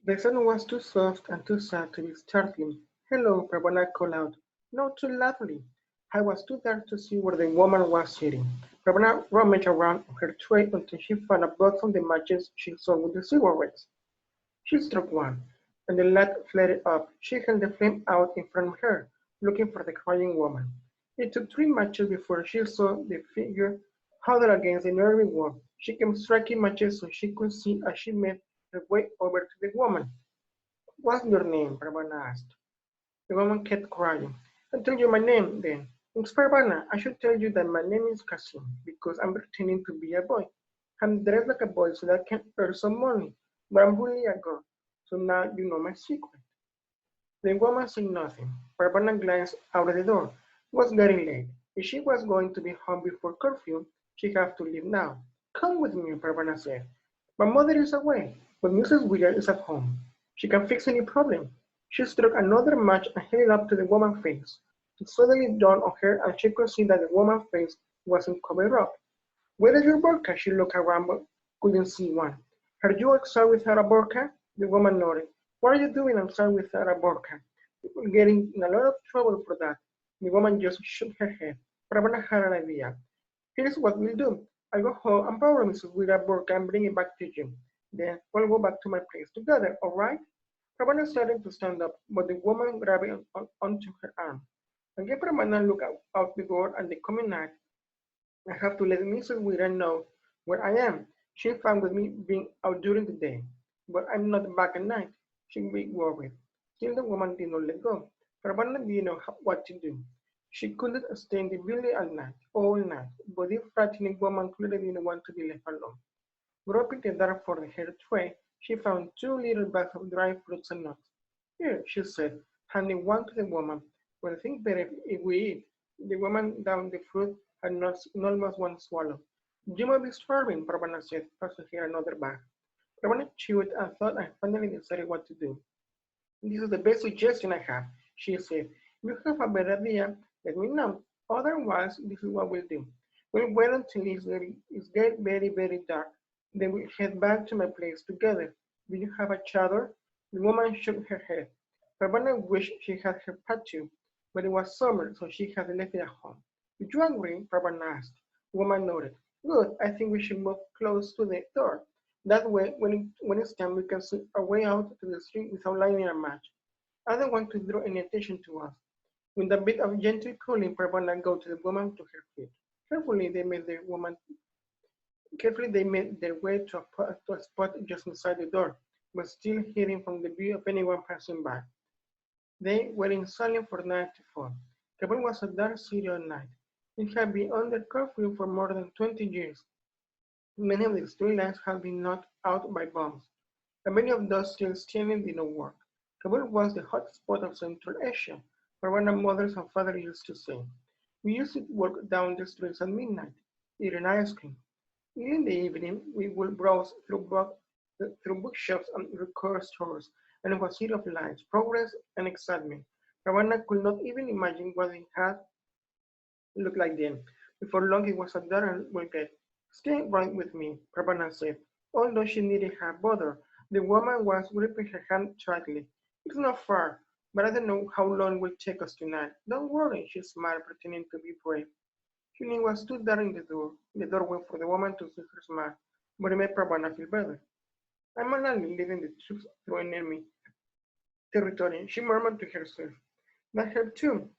The sun was too soft and too sad to be startling. "Hello," Pravana called out. Not too loudly. I was too dark to see where the woman was sitting. Pravana rummaged around her tray until she found a box of the matches she sold with the cigarettes. She struck one, and the light flared up. She held the flame out in front of her, looking for the crying woman. It took 3 matches before she saw the figure huddled against the nearby wall. She kept striking matches so she could see as she made her way over to the woman. "What's your name?" Ravana asked. The woman kept crying. "I'll tell you my name, then. It's Ravana. I should tell you that my name is Kasim, because I'm pretending to be a boy. I'm dressed like a boy so that I can earn some money, but I'm really a girl. So now you know my secret." The woman said nothing. Ravana glanced out of the door. It was getting late. If she was going to be home before curfew, she'd have to leave now. "Come with me," Ravana said. "My mother is away, but Mrs. Wheeler is at home. She can fix any problem." She struck another match and held it up to the woman's face. It suddenly dawned on her and she could see that the woman's face wasn't covered up. "Where is your burqa?" She looked around but couldn't see one. "Are you outside without a burqa?" The woman nodded. "What are you doing outside without a burqa? You will get in a lot of trouble for that." The woman just shook her head. Ravana had an idea. "Here's what we'll do. I'll go home and borrow Mrs. Wheeler's burqa and bring it back to you. Then we'll go back to my place together, all right?" Ravana started to stand up, but the woman grabbed onto her arm. "I gave Ravana look out the door at the coming night. I have to let Mrs. Wheeler know where I am. She's fine with me being out during the day, but I'm not back at night. She'll be worried." Still the woman did not let go. Ravana didn't know what to do. She couldn't stay in the building all night, but the frightening woman clearly didn't want to be left alone. Groping the dark for her tray, she found 2 little bags of dried fruits and nuts. "Here," she said, handing one to the woman. "We'll think better if we eat." The woman downed the fruit and nuts in almost one swallow. "You might be starving," Ravana said, passing her another bag. Ravana chewed and thought and finally decided what to do. "This is the best suggestion I have," she said. "If you have a better idea, let me know. Otherwise, this is what we'll do. We'll wait until it's get very, very dark. Then we'll head back to my place together. Do you have a chador?" The woman shook her head. Ravana wished she had her patio, but it was summer, so she had left it at home. "Do you agree?" Ravana asked. The woman nodded. "Good. I think we should move close to the door. That way, when it's time, we can see our way out to the street without lighting a match. I don't want to draw any attention to us." With a bit of gentle pulling, Ravana got the woman to her feet. Carefully they made their way to a spot just inside the door, but still hidden from the view of anyone passing by. They were in silence for night to fall. Kabul was a dark city at night. It had been under curfew for more than 20 years. Many of the streetlights had been knocked out by bombs, and many of those still standing did not work. Kabul was the hot spot of Central Asia, where one of mothers and fathers used to say, "We used to walk down the streets at midnight, eating ice cream. In the evening, we would browse through bookshops and record stores, and it was a city of lights, progress, and excitement. Ravana could not even imagine what it had looked like then. Before long, it was a dark wicket. "Stay right with me," Ravana said. Although she needed her brother, the woman was gripping her hand tightly. "It's not far, but I don't know how long it will take us tonight." "Don't worry," she smiled, pretending to be brave. Julie was stood there in the doorway for the woman to see her smile, but it made Ravana feel better. "I'm only leading the troops through enemy territory," she murmured to herself. That helped too,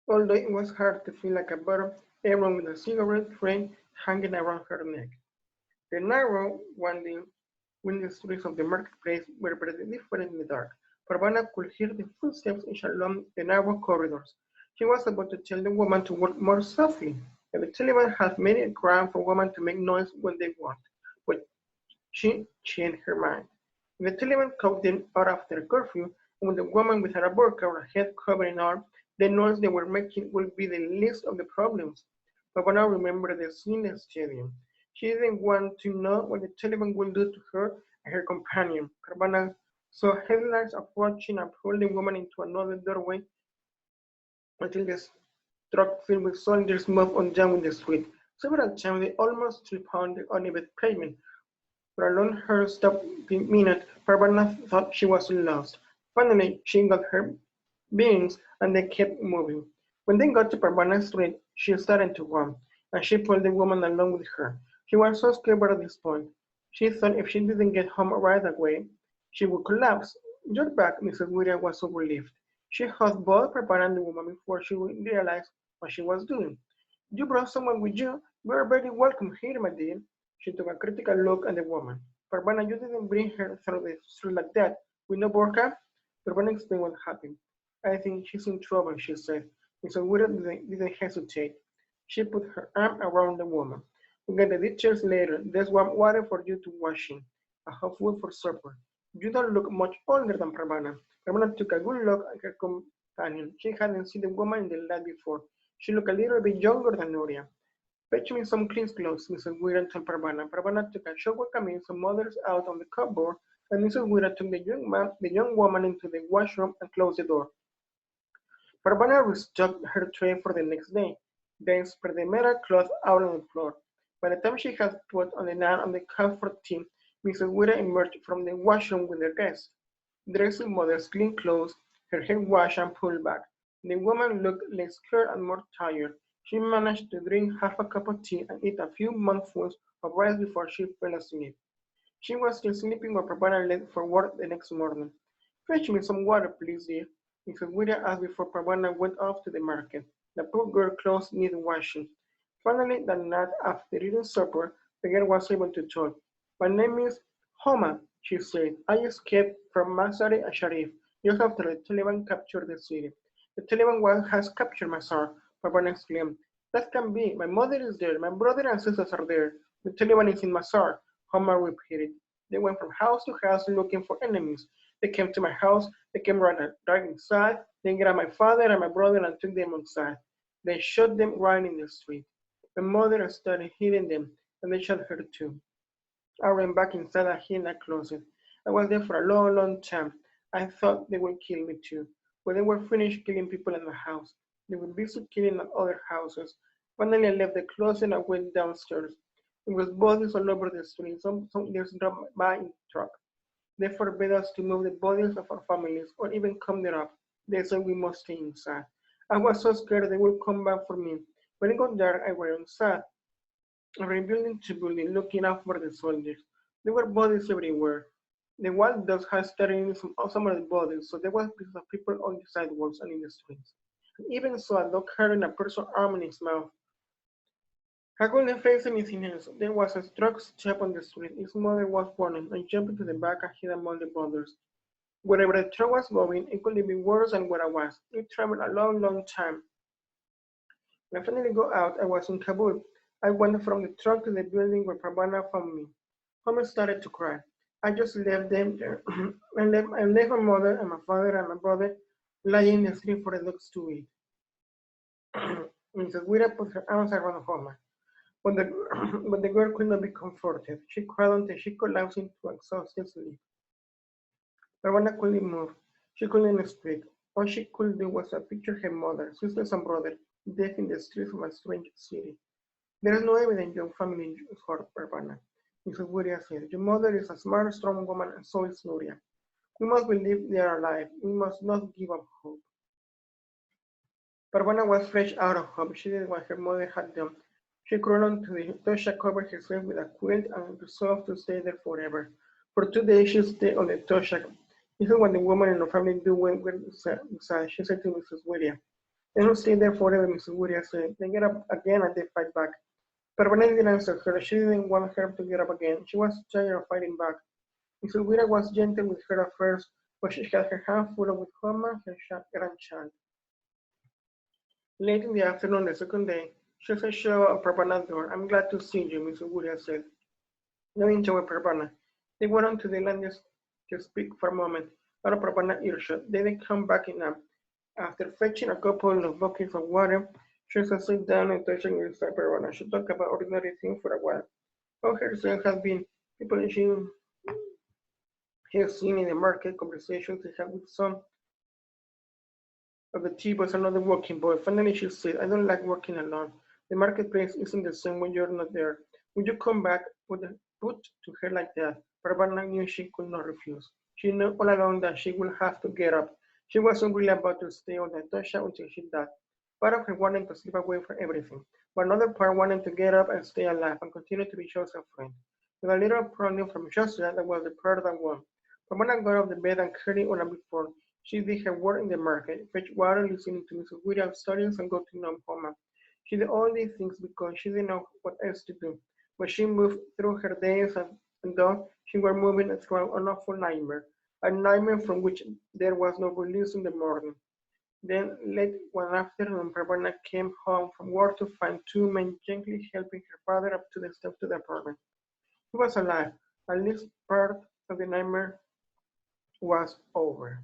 although it was hard to feel like a butter apron with a cigarette frame hanging around her neck. The narrow, winding streets of the marketplace were very different in the dark. Ravana could hear the footsteps each along the narrow corridors. She was about to tell the woman to walk more softly. The Taliban had made it ground for women to make noise when they walked, but she changed her mind. If the Taliban caught them out after curfew, and with the woman with her burqa or head covering arm, the noise they were making would be the least of the problems. Ravana remembered the scene in the stadium. She didn't want to know what the Taliban would do to her and her companion. Ravana saw headlights approaching and pulled the woman into another doorway until the truck filled with soldiers moved on down the street. Several times they almost tripped on the uneven pavement, For a long hard stopped minute, Parvana thought she was lost. Finally, she got her beings and they kept moving. When they got to Parvana's street, she started to run, and she pulled the woman along with her. She was so scared at this point. She thought if she didn't get home right away, she would collapse. "You're back," Mrs. Williams was so relieved. She hugged both Parvana and the woman before she realized what she was doing. "You brought someone with you? You are very welcome here, my dear." She took a critical look at the woman. "Parvana, you didn't bring her through the street like that, with no burqa?" Parvana explained what happened. "I think she's in trouble," she said. Mrs. Williams didn't hesitate. She put her arm around the woman. "We'll get the details later. There's warm water for you to wash in. I have food for supper. You don't look much older than Parvana." Parvana took a good look at her companion. She hadn't seen the woman in the light before. She looked a little bit younger than Nuria. "Fetch me some clean clothes," Mrs. Wira told Parvana. Parvana took a shower camel, some others out on the cupboard, and Mrs. Wira took the young woman into the washroom and closed the door. Parvana restocked her tray for the next day, then spread the metal cloth out on the floor. By the time she had put on the naan on the couch for tea, Mrs. Wira emerged from the washroom with her guest, dressed in mother's clean clothes, her hair washed and pulled back. The woman looked less scared and more tired. She managed to drink half a cup of tea and eat a few mouthfuls of rice before she fell asleep. She was still sleeping when Parvana left for work the next morning. "Fetch me some water, please, dear," Mrs. Wira asked before Parvana went off to the market. The poor girl clothes needed washing. Finally, that night, after eating supper, the girl was able to talk. "My name is Homa," she said. "I escaped from Mazar-e Sharif just after the Taliban captured the city." "The Taliban has captured Mazar," Parvana exclaimed. "That can be. My mother is there. My brother and sisters are there. The Taliban is in Mazar," Homa repeated. "They went from house to house looking for enemies. They came to my house. They came right inside. They grabbed my father and my brother and took them outside. They shot them right in the street. My mother started hitting them, and they shot her too. I ran back inside and hid in a closet. I was there for a long, long time. I thought they would kill me too. When they were finished killing people in the house, they were busy killing at other houses. Finally, I left the closet and went downstairs. There was bodies all over the street. Some just dropped by in the truck. They forbade us to move the bodies of our families or even come there up. They said we must stay inside. I was so scared they would come back for me. When it got dark, I went inside, ran building to building, looking out for the soldiers. There were bodies everywhere. The wild dogs had started eating some of the bodies, so there were pieces of people on the sidewalks and in the streets. I even saw a dog carrying a person's arm in its mouth. I couldn't face anything else. There was a truck stop on the street. His mother was running. I jumped into the back and hid among the boulders. Wherever the truck was going, it couldn't be worse than where I was. It traveled a long, long time. When I finally got out, I was in Kabul. I went from the truck to the building where Parvana found me. Homer started to cry. I just left them there. I left my mother and my father and my brother lying in the street for the dogs to eat. Mrs. Wira put her arms around Homer. But the, but the girl could not be comforted. She cried until she collapsed into exhausted sleep. Parvana couldn't move. She couldn't speak. All she could do was picture her mother, sisters, and brother dead in the streets of a strange city. "There is no evidence your family is hurt, Parvana," Mrs. Woodea said. "Your mother is a smart, strong woman, and so is Nuria. We must believe they are alive. We must not give up hope." Parvana was fresh out of hope. She did what her mother had done. She crawled onto the tosha, covered herself with a quilt, and resolved to stay there forever. For 2 days she stayed on the tosha. "This is what the woman in our family do when we're sad," she said to Mrs. Woodea. "They don't stay there forever," Mrs. Woodea said. "They get up again and they fight back." Parvana didn't answer her. She didn't want her to get up again. She was tired of fighting back. Mrs. Wira was gentle with her at first, but she had her hands full with Homa, her grandchild. Late in the afternoon, the second day, she said show at Parvana's door. "I'm glad to see you," Mrs. Wira said. "No interrupt Parvana." They went on to the landing to speak for a moment, out of Parvana earshot. Then they come back in up. After fetching a couple of buckets of water, she sat down and touching beside Parvana. She talked about ordinary things for a while. How her son has been, people she has seen in the market, conversations they had with some of the T-boys and other working boys. Finally, she said, "I don't like working alone. The marketplace isn't the same when you're not there. Would you come back? put to her like that, but Bernard knew she could not refuse. She knew all along that she would have to get up. She wasn't really about to stay on Natasha until she died. Part of her wanted to slip away from everything, but another part wanted to get up and stay alive and continue to be Joseph's friend. With a little prodding from Josiah, that was the part that won. Ramona got off the bed and carried on before. She did her work in the market, fetch water, listening to Mrs. Williams' stories, and go to Homa. She did all these things because she didn't know what else to do. But she moved through her days and though she was moving through an awful nightmare, a nightmare from which there was no release in the morning. Then, late one afternoon, Barbara came home from work to find two men gently helping her father up to the steps to the apartment. He was alive. At least part of the nightmare was over.